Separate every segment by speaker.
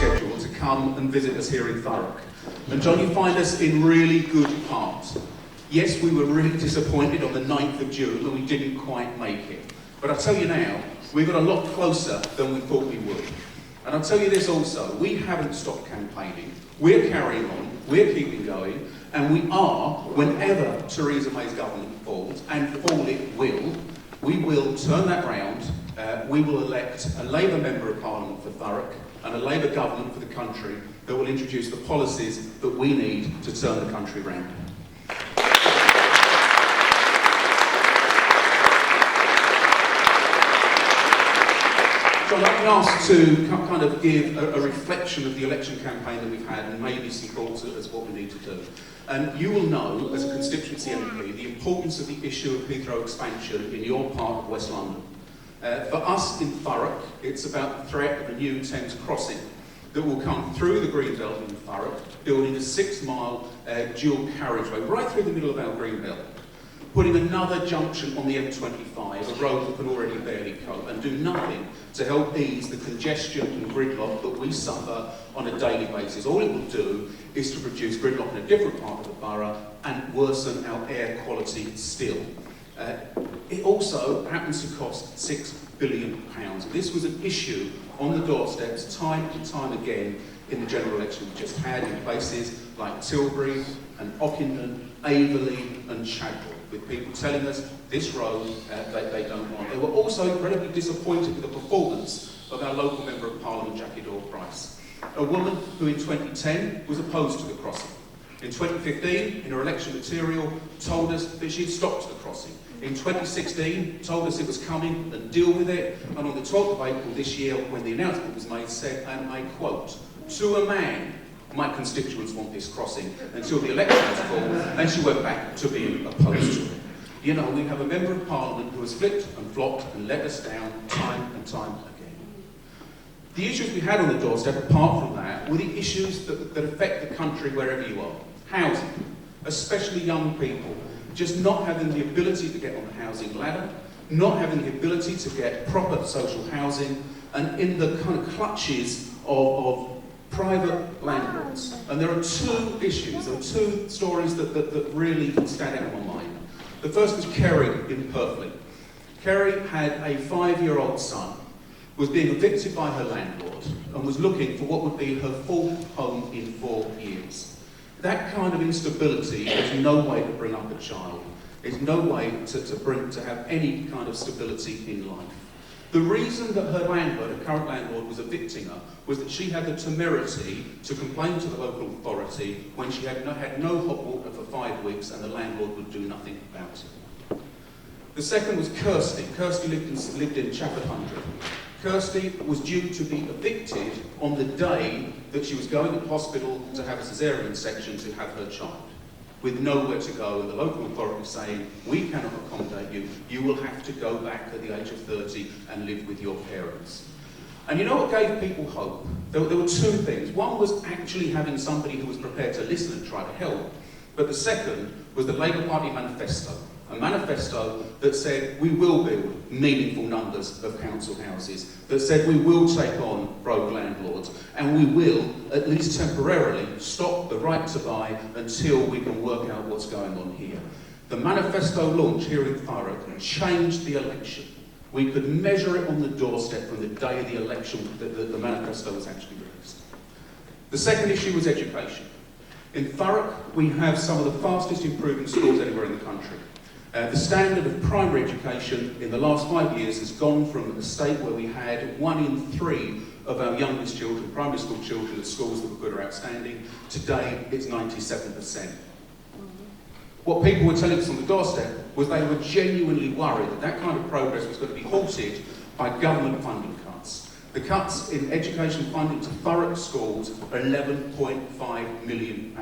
Speaker 1: schedule to come and visit us here in Thurrock. And John, you find us in really good heart. Yes, we were really disappointed on the 9th of June and we didn't quite make it. But I tell you now, we got a lot closer than we thought we would. And I'll tell you this also, we haven't stopped campaigning. We're carrying on, we're keeping going, and we are, whenever Theresa May's government falls, and fall it will, we will turn that round. We will elect a Labour Member of Parliament for Thurrock and a Labour government for the country that will introduce the policies that we need to turn the country round. So I've been asked to kind of give a reflection of the election campaign that we've had and maybe some thoughts as what we need to do. And you will know, as a constituency MP, the importance of the issue of Heathrow expansion in your part of West London. For us in Thurrock, it's about the threat of a new Thames crossing that will come through the Greenbelt in Thurrock, building a 6-mile dual carriageway right through the middle of our Greenbelt, putting another junction on the M25, a road that can already barely cope, and do nothing to help ease the congestion and gridlock that we suffer on a daily basis. All it will do is to produce gridlock in a different part of the borough and worsen our air quality still. It also happens to cost £6 billion. This was an issue on the doorsteps time and time again in the general election we just had in places like Tilbury and Ockenden, Averley and Chadwell, with people telling us this road they don't want. They were also incredibly disappointed with the performance of our local Member of Parliament, Jackie Doyle-Price, a woman who in 2010 was opposed to the crossing. In 2015, in her election material, told us that she'd stopped the crossing. In 2016, told us it was coming and deal with it. And on the 12th of April this year, when the announcement was made, said, and I quote, "To a man, my constituents want this crossing," until the election was called and she went back to being opposed to it. You know, we have a Member of Parliament who has flipped and flopped and let us down time and time again. The issues we had on the doorstep, apart from that, were the issues that affect the country wherever you are. Housing, especially young people, just not having the ability to get on the housing ladder, not having the ability to get proper social housing, and in the kind of clutches of private landlords. And there are two issues, there are two stories that really stand out in my mind. The first was Kerry in Purfleet. Kerry had a 5-year-old son, was being evicted by her landlord, and was looking for what would be her fourth home in 4 years. That kind of instability is no way to bring up a child. It's no way to have any kind of stability in life. The reason that her landlord, her current landlord, was evicting her was that she had the temerity to complain to the local authority when she had no hot water for 5 weeks and the landlord would do nothing about it. The second was Kirsty. Kirsty lived in Chafford 100. Kirsty was due to be evicted on the day that she was going to hospital to have a caesarean section to have her child, with nowhere to go, and the local authority saying, "We cannot accommodate you, you will have to go back at the age of 30 and live with your parents." And you know what gave people hope? There were two things. One was actually having somebody who was prepared to listen and try to help, but the second was the Labour Party manifesto. A manifesto that said we will build meaningful numbers of council houses, that said we will take on rogue landlords, and we will, at least temporarily, stop the right to buy until we can work out what's going on here. The manifesto launch here in Thurrock changed the election. We could measure it on the doorstep from the day of the election that the manifesto was actually released. The second issue was education. In Thurrock, we have some of the fastest improving schools anywhere in the country. The standard of primary education in the last 5 years has gone from a state where we had 1 in 3 of our youngest children, primary school children, at schools that were good or outstanding. Today, it's 97%. What people were telling us on the doorstep was they were genuinely worried that that kind of progress was going to be halted by government funding cuts. The cuts in education funding to Thurrock schools are £11.5 million.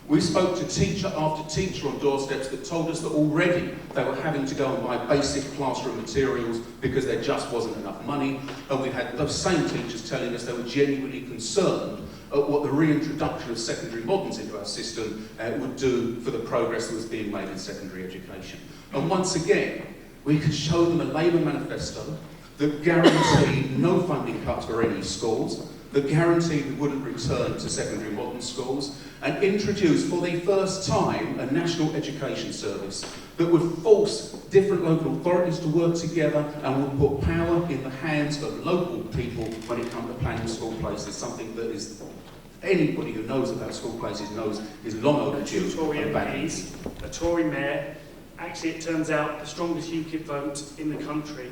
Speaker 1: We spoke to teacher after teacher on doorsteps that told us that already they were having to go and buy basic classroom materials because there just wasn't enough money. And we had those same teachers telling us they were genuinely concerned at what the reintroduction of secondary moderns into our system would do for the progress that was being made in secondary education. And once again, we could show them a Labour manifesto that guaranteed no funding cuts for any schools, that guaranteed we wouldn't return to secondary modern schools, and introduced for the first time a national education service that would force different local authorities to work together and would put power in the hands of local people when it comes to planning school places, something that is anybody who knows about school places knows is long overdue.
Speaker 2: Two Tory MPs, a Tory mayor, actually it turns out the strongest UKIP vote in the country.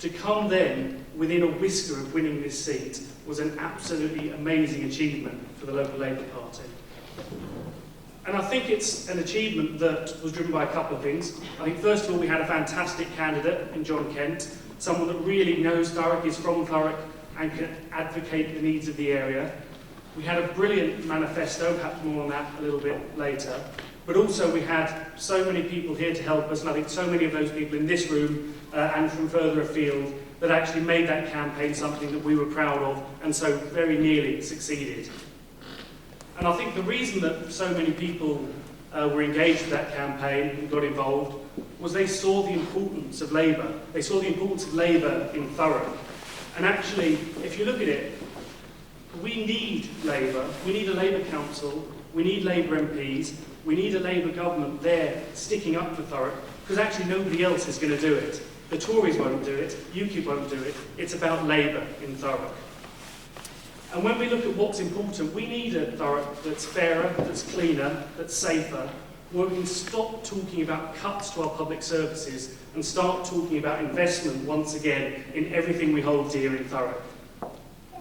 Speaker 2: To come then within a whisker of winning this seat was an absolutely amazing achievement for the local Labour Party. And I think it's an achievement that was driven by a couple of things. I think first of all we had a fantastic candidate in John Kent, someone that really knows Thurrock, is from Thurrock and can advocate the needs of the area. We had a brilliant manifesto, perhaps more on that a little bit later. But also we had so many people here to help us, and I think so many of those people in this room and from further afield that actually made that campaign something that we were proud of and so very nearly succeeded. And I think the reason that so many people were engaged with that campaign and got involved was they saw the importance of Labour. They saw the importance of Labour in Thurrock. And actually, if you look at it, we need Labour. We need a Labour council. We need Labour MPs. We need a Labour government there sticking up for Thurrock, because actually nobody else is going to do it. The Tories won't do it. UKIP won't do it. It's about Labour in Thurrock. And when we look at what's important, we need a Thurrock that's fairer, that's cleaner, that's safer, where we can stop talking about cuts to our public services and start talking about investment once again in everything we hold dear in Thurrock.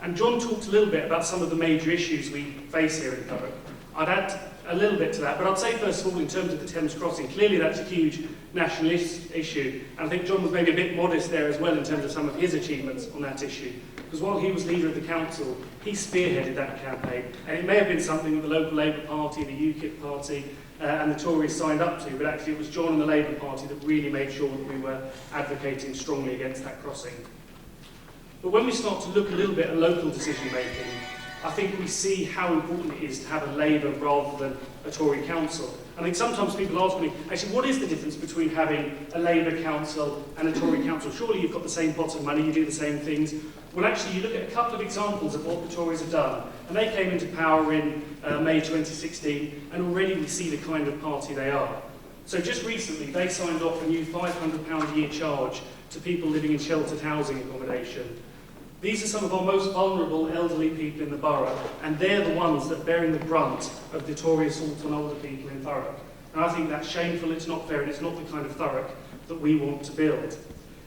Speaker 2: And John talked a little bit about some of the major issues we face here in Thurrock. I'd add a little bit to that, but I'd say first of all, in terms of the Thames Crossing, clearly that's a huge national issue, and I think John was maybe a bit modest there as well in terms of some of his achievements on that issue, because while he was leader of the council, he spearheaded that campaign, and it may have been something that the local Labour Party, the UKIP Party, and the Tories signed up to, but actually it was John and the Labour Party that really made sure that we were advocating strongly against that crossing. But when we start to look a little bit at local decision making, I think we see how important it is to have a Labour rather than a Tory council. I think sometimes people ask me, actually, what is the difference between having a Labour council and a Tory council? Surely you've got the same pot of money, you do the same things. Well, actually, you look at a couple of examples of what the Tories have done, and they came into power in May 2016, and already we see the kind of party they are. So just recently, they signed off a new £500 a year charge to people living in sheltered housing accommodation. These are some of our most vulnerable elderly people in the borough, and they're the ones that are bearing the brunt of the Tory assault on older people in Thurrock. And I think that's shameful, it's not fair, and it's not the kind of Thurrock that we want to build.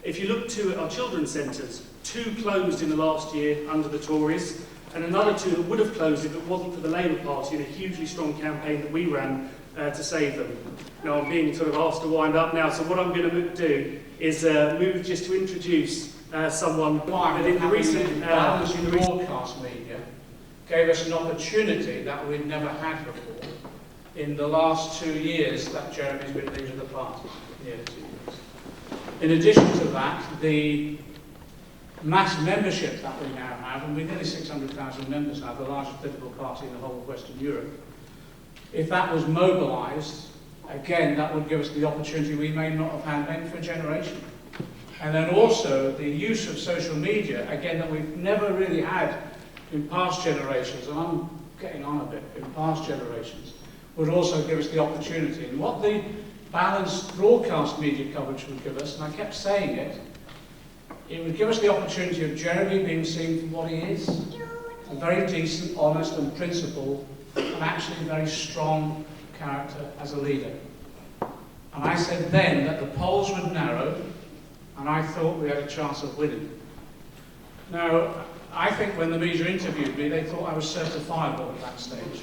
Speaker 2: If you look to our children's centres, 2 closed in the last year under the Tories, and another 2 that would have closed if it wasn't for the Labour Party and a hugely strong campaign that we ran to save them. Now I'm being sort of asked to wind up now, so what I'm going to do is move just to introduce someone that in the recent
Speaker 3: broadcast media gave us an opportunity that we'd never had before in the last 2 years that Jeremy's been leader of the party. Nearly 2 years. In addition to that, the mass membership that we now have, and we're nearly 600,000 members now, the largest political party in the whole of Western Europe. If that was mobilised, again, that would give us the opportunity we may not have had maybe for a generation. And then also the use of social media, again, that we've never really had in past generations, and I'm getting on a bit, in past generations, would also give us the opportunity. And what the balanced broadcast media coverage would give us, and I kept saying it, it would give us the opportunity of Jeremy being seen for what he is, a very decent, honest and principled, and actually very strong character as a leader. And I said then that the polls would narrow, and I thought we had a chance of winning. Now, I think when the media interviewed me, they thought I was certifiable at that stage,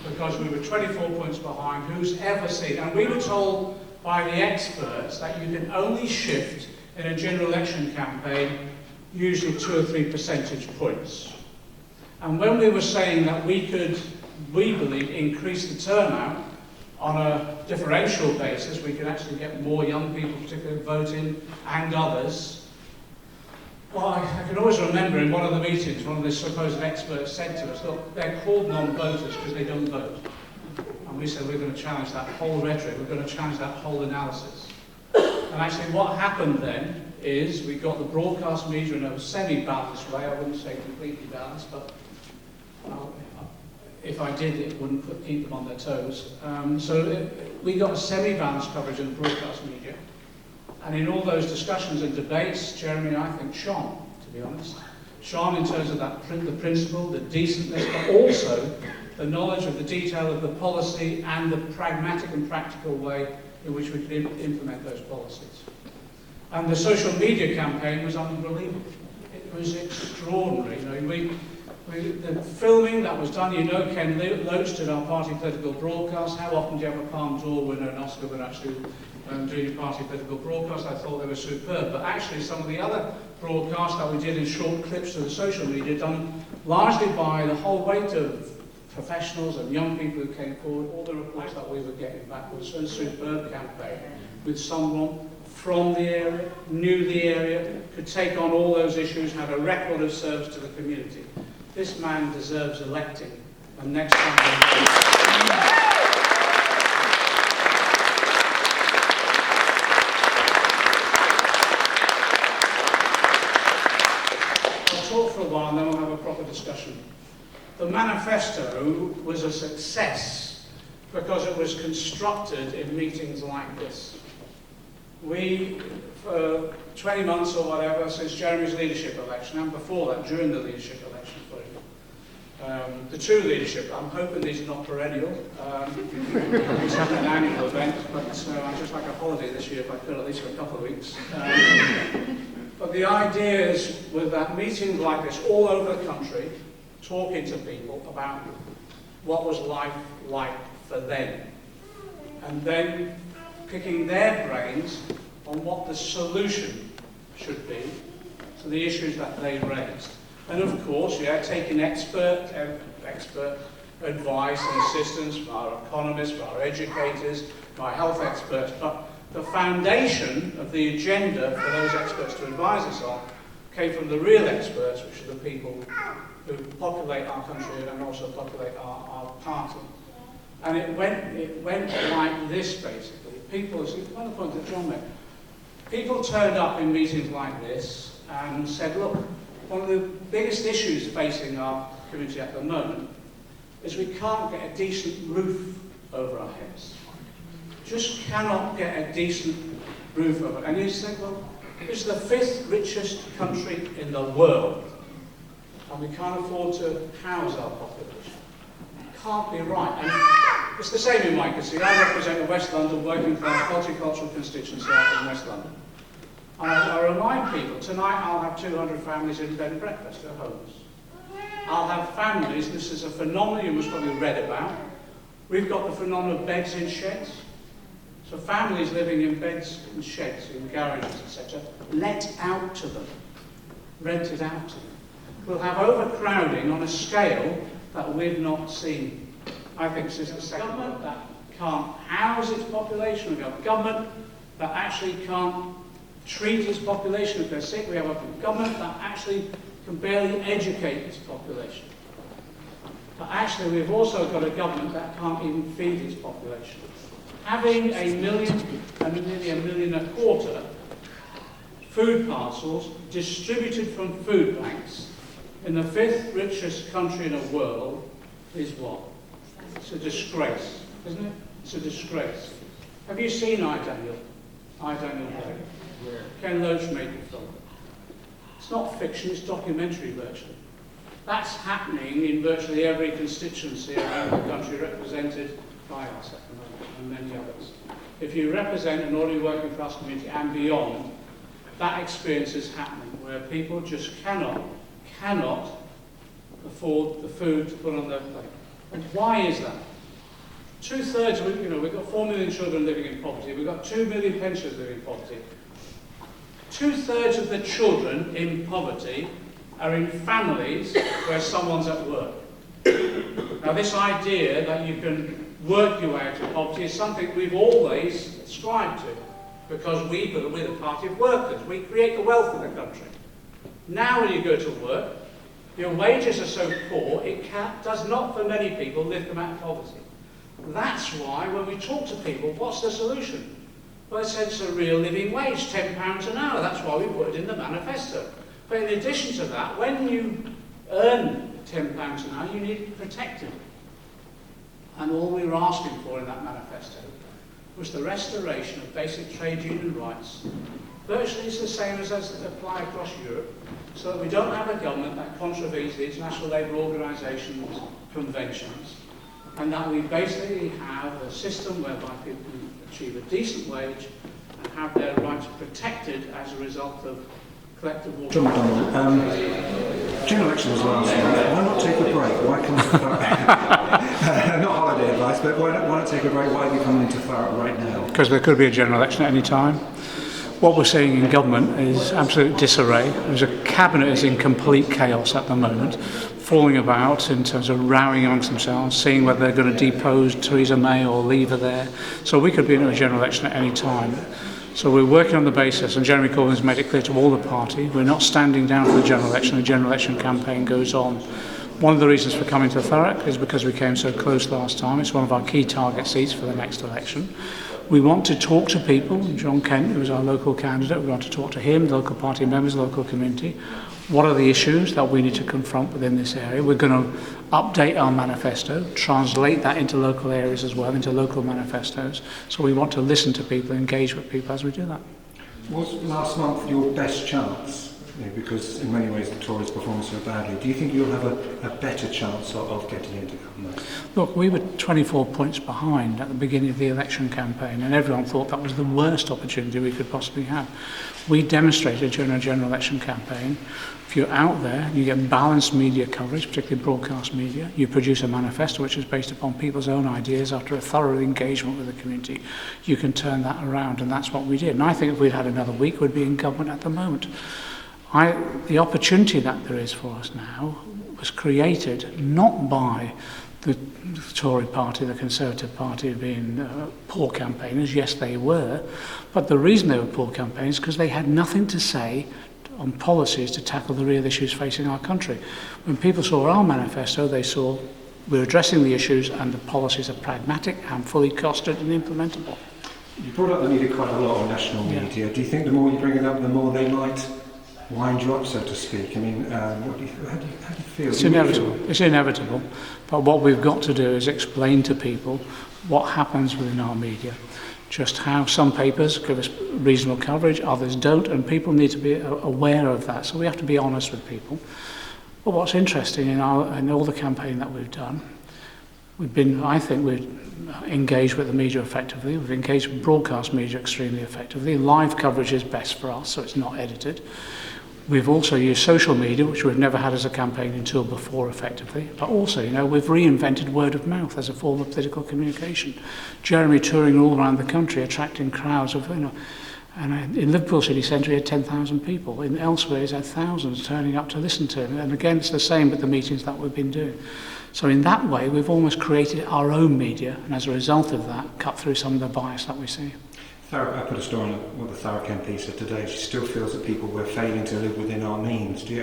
Speaker 3: because we were 24 points behind. Who's ever seen? And we were told by the experts that you can only shift in a general election campaign usually 2 or 3 percentage points. And when we were saying that we could, we believe, increase the turnout on a differential basis, we could actually get more young people particularly voting and others. Well, I can always remember in one of the meetings, one of the supposed experts said to us, look, they're called non-voters because they don't vote. And we said we're going to challenge that whole rhetoric, we're going to challenge that whole analysis. And actually what happened then is we got the broadcast media in a semi-balanced way, I wouldn't say completely balanced, but Well, if I did, it wouldn't keep them on their toes. So we got a semi-balanced coverage in the broadcast media. And in all those discussions and debates, Jeremy, I think, shone, to be honest. Shone in terms of the principle, the decentness, but also the knowledge of the detail of the policy and the pragmatic and practical way in which we could implement those policies. And the social media campaign was unbelievable. It was extraordinary. You know, the filming that was done, you know, Ken Loach did our party political broadcast. How often do you have a Palme d'Or winner and Oscar winner actually doing your party political broadcast? I thought they were superb. But actually some of the other broadcasts that we did in short clips to the social media, done largely by the whole weight of professionals and young people who came forward, all the reports that we were getting back was a superb campaign with someone from the area, knew the area, could take on all those issues, had a record of service to the community. This man deserves electing, and next time I'll talk for a while and then we'll have a proper discussion. The manifesto was a success because it was constructed in meetings like this. We, for 20 months or whatever, since Jeremy's leadership election, and before that, during the leadership election, the two leadership, I'm hoping these are not perennial. It's not an annual event, but I'd just like a holiday this year if I could, at least for a couple of weeks. But the idea is, with that meetings like this all over the country, talking to people about what was life like for them, and then picking their brains on what the solution should be to the issues that they raised. And of course, yeah, taking expert advice and assistance from our economists, from our educators, from our health experts, but the foundation of the agenda for those experts to advise us on came from the real experts, which are the people who populate our country and also populate our party. And it went like this, basically. People, one of the points that John made, people turned up in meetings like this and said, look, one of the biggest issues facing our community at the moment is we can't get a decent roof over our heads. Just cannot get a decent roof over it. And you think, well, it's the 5th richest country in the world, and we can't afford to house our population. It can't be right. And it's the same in my constituency. I represent a West London working class multicultural constituency out in West London. And I remind people, tonight I'll have 200 families in bed and breakfast at homes. I'll have families, this is a phenomenon you must probably read about. We've got the phenomenon of beds in sheds. So families living in beds in sheds, in garages, etc., let out to them, rented out to them. We'll have overcrowding on a scale that we've not seen, I think, since the Second World War. That can't house its population. We've got a government that actually can't treat its population if they're sick. We have a government that actually can barely educate its population. But actually, we've also got a government that can't even feed its population. Having a million, and nearly 1.25 million food parcels distributed from food banks in the 5th richest country in the world is what? It's a disgrace, isn't it? It's a disgrace. Have you seen I, Daniel? I, Daniel Day? Yeah. Ken Loach made the film. It's not fiction, it's documentary virtually. That's happening in virtually every constituency around the country represented by us at the moment, and many others. If you represent an ordinary working class community and beyond, that experience is happening, where people just cannot afford the food to put on their plate. And why is that? 2/3, we've got 4 million children living in poverty, we've got 2 million pensioners living in poverty. 2/3 of the children in poverty are in families where someone's at work. Now, this idea that you can work your way out of poverty is something we've always ascribed to, because we're the party of workers. We create the wealth of the country. Now, when you go to work, your wages are so poor, it does not, for many people, lift them out of poverty. That's why, when we talk to people, what's the solution? Well, I said it's a real living wage, £10 an hour. That's why we put it in the manifesto. But in addition to that, when you earn £10 an hour, you need it protected. And all we were asking for in that manifesto was the restoration of basic trade union rights. Virtually it's the same as apply across Europe, so that we don't have a government that contravenes the International Labour Organisation's conventions, and that we basically have a system whereby people can achieve a decent wage and have their rights protected as a result of collective bargaining.
Speaker 4: John McDonnell, general election was last month. Why not take a break? Why come to Thurrock? Not holiday advice, but why not take a break? Why are you coming into Thurrock right now?
Speaker 3: Because there could be a general election at any time. What we're seeing in government is absolute disarray. There's a cabinet is in complete chaos at the moment, falling about in terms of rowing amongst themselves, seeing whether they're going to depose Theresa May or leave her there. So we could be in a general election at any time. So we're working on the basis, and Jeremy Corbyn has made it clear to all the party, we're not standing down for the general election. The general election campaign goes on. One of the reasons for coming to Thurrock is because we came so close last time. It's one of our key target seats for the next election. We want to talk to people. John Kent, who is our local candidate, we want to talk to him, local party members, local community. What are the issues that we need to confront within this area? We're going to update our manifesto, translate that into local areas as well, into local manifestos. So we want to listen to people, engage with people as we do that.
Speaker 4: Was last month your best chance? Because in many ways the Tories performed so badly. Do you think you'll have a better chance of getting into government?
Speaker 3: Look, we were 24 points behind at the beginning of the election campaign, and everyone thought that was the worst opportunity we could possibly have. We demonstrated during a general election campaign, if you're out there, you get balanced media coverage, particularly broadcast media, you produce a manifesto which is based upon people's own ideas after a thorough engagement with the community, you can turn that around, and that's what we did. And I think if we'd had another week, we'd be in government at the moment. The opportunity that there is for us now was created not by the Tory party, the Conservative party being poor campaigners, yes they were, but the reason they were poor campaigners is because they had nothing to say on policies to tackle the real issues facing our country. When people saw our manifesto, they saw we're addressing the issues and the policies are pragmatic and fully costed and implementable.
Speaker 4: You brought up the media quite a lot on national media. Do you think the more you bring it up, the more they might wind you up, so to speak? I mean, how do you feel?
Speaker 3: It's inevitable. It's inevitable. But what we've got to do is explain to people what happens within our media, just how some papers give us reasonable coverage, others don't, and people need to be aware of that. So we have to be honest with people. But what's interesting in all the campaign that we've done, I think we've engaged with the media effectively. We've engaged with broadcast media extremely effectively. Live coverage is best for us, so it's not edited. We've also used social media, which we've never had as a campaigning tool before effectively. But also, we've reinvented word of mouth as a form of political communication. Jeremy touring all around the country, attracting crowds of, and in Liverpool city centre he had 10,000 people. In elsewhere he's had thousands turning up to listen to him. And again, it's the same with the meetings that we've been doing. So in that way, we've almost created our own media, and as a result of that, cut through some of the bias that we see.
Speaker 4: I put a story on what the Thurrock MP said today. She still feels that people were failing to live within our means. Do you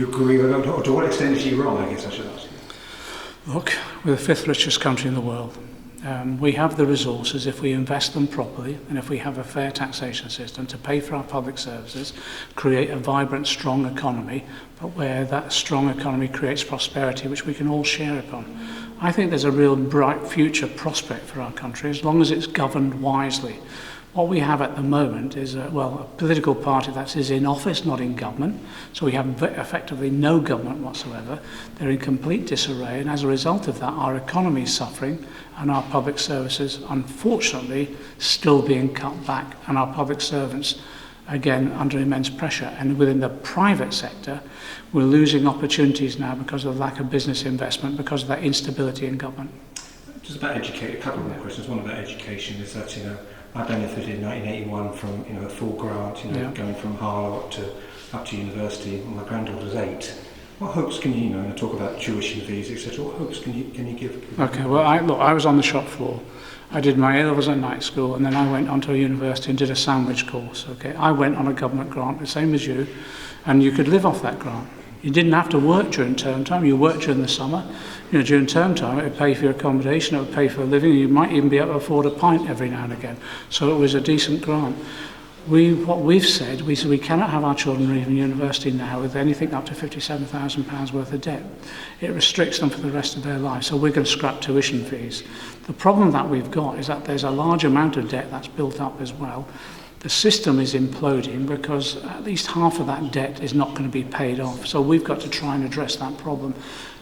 Speaker 4: agree with that? Or to what extent is she wrong, I guess I should ask you?
Speaker 3: Look, we're the fifth richest country in the world. We have the resources if we invest them properly and if we have a fair taxation system to pay for our public services, create a vibrant, strong economy, but where that strong economy creates prosperity which we can all share upon. I think there's a real bright future prospect for our country as long as it's governed wisely. What we have at the moment is a political party that is in office, not in government. So we have effectively no government whatsoever. They're in complete disarray, and as a result of that, our economy is suffering and our public services, unfortunately, still being cut back, and our public servants, again, under immense pressure. And within the private sector, we're losing opportunities now because of the lack of business investment, because of that instability in government.
Speaker 4: Just about education, a couple more questions. One about education is that, I benefited in 1981 from, a full grant, going from Harlow up to university. My granddaughter's 8. What hopes can you, talk about tuition fees, etc. What hopes can you give?
Speaker 3: Okay, well, I was on the shop floor. I did my A-levels at night school, and then I went onto a university and did a sandwich course. Okay, I went on a government grant, the same as you, and you could live off that grant. You didn't have to work during term time. You worked during the summer. During term time, it would pay for your accommodation, it would pay for a living, and you might even be able to afford a pint every now and again. So it was a decent grant.
Speaker 5: What we've said, we said we cannot have our children leaving university now with anything up to £57,000 worth of debt. It restricts them for the rest of their life, so we're going to scrap tuition fees. The problem that we've got is that there's a large amount of debt that's built up as well. The system is imploding because at least half of that debt is not going to be paid off. So we've got to try and address that problem.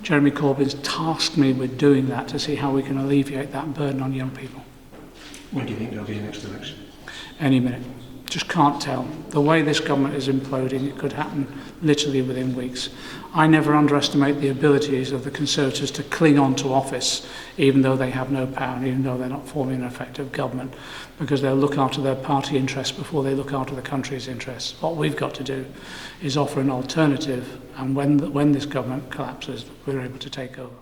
Speaker 5: Jeremy Corbyn's tasked me with doing that to see how we can alleviate that burden on young people.
Speaker 4: When do you think there'll be a next election?
Speaker 5: Any minute. Just can't tell. The way this government is imploding, it could happen literally within weeks. I never underestimate the abilities of the Conservatives to cling on to office, even though they have no power, and even though they're not forming an effective government, because they'll look after their party interests before they look after the country's interests. What we've got to do is offer an alternative, and when this government collapses, we're able to take over.